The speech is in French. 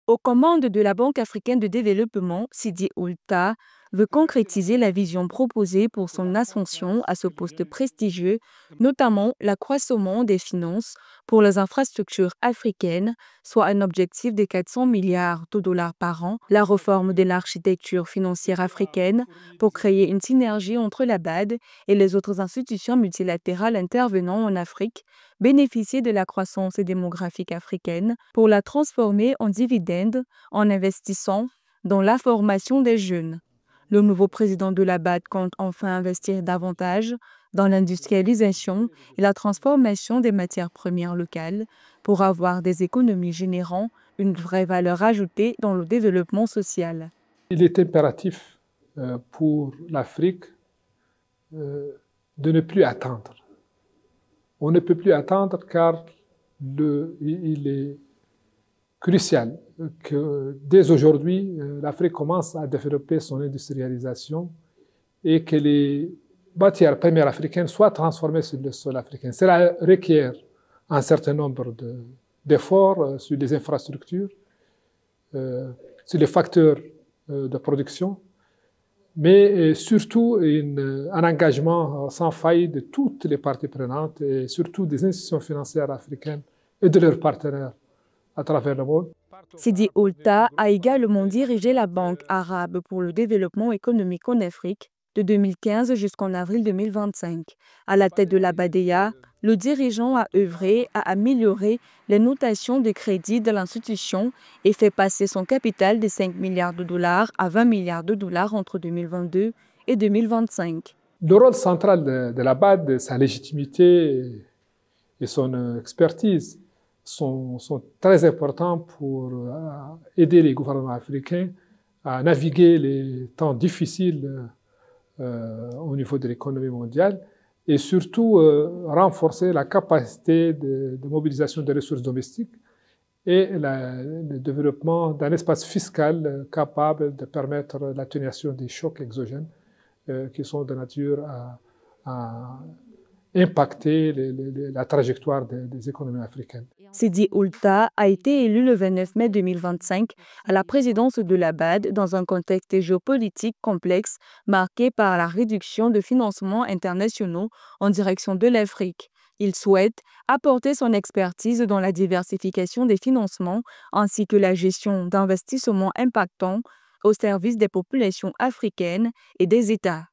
Aux commandes de la Banque africaine de développement, Sidi Oulta veut concrétiser la vision proposée pour son ascension à ce poste prestigieux, notamment l'accroissement des finances pour les infrastructures africaines, soit un objectif de 400 milliards de dollars par an, la réforme de l'architecture financière africaine pour créer une synergie entre la BAD et les autres institutions multilatérales intervenant en Afrique, bénéficier de la croissance démographique africaine pour la transformer en dividende en investissant dans la formation des jeunes. Le nouveau président de la BAD compte enfin investir davantage dans l'industrialisation et la transformation des matières premières locales pour avoir des économies générant une vraie valeur ajoutée dans le développement social. Il est impératif pour l'Afrique de ne plus attendre. On ne peut plus attendre car il est crucial que dès aujourd'hui, l'Afrique commence à développer son industrialisation et que les matières premières africaines soient transformées sur le sol africain. Cela requiert un certain nombre d'efforts sur les infrastructures, sur les facteurs de production, mais surtout un engagement sans faille de toutes les parties prenantes et surtout des institutions financières africaines et de leurs partenaires à travers le monde. Sidi Oulta a également dirigé la Banque arabe pour le développement économique en Afrique de 2015 jusqu'en avril 2025. À la tête de la BADEA, le dirigeant a œuvré à améliorer les notations de crédit de l'institution et fait passer son capital de 5 milliards de dollars à 20 milliards de dollars entre 2022 et 2025. Le rôle central de la BAD, sa légitimité et son expertise sont très importants pour aider les gouvernements africains à naviguer les temps difficiles au niveau de l'économie mondiale et surtout renforcer la capacité de mobilisation des ressources domestiques et le développement d'un espace fiscal capable de permettre l'atténuation des chocs exogènes qui sont de nature à impacter la trajectoire des économies africaines. Sidi Oulta a été élu le 29 mai 2025 à la présidence de la BAD dans un contexte géopolitique complexe marqué par la réduction de financements internationaux en direction de l'Afrique. Il souhaite apporter son expertise dans la diversification des financements ainsi que la gestion d'investissements impactants au service des populations africaines et des États.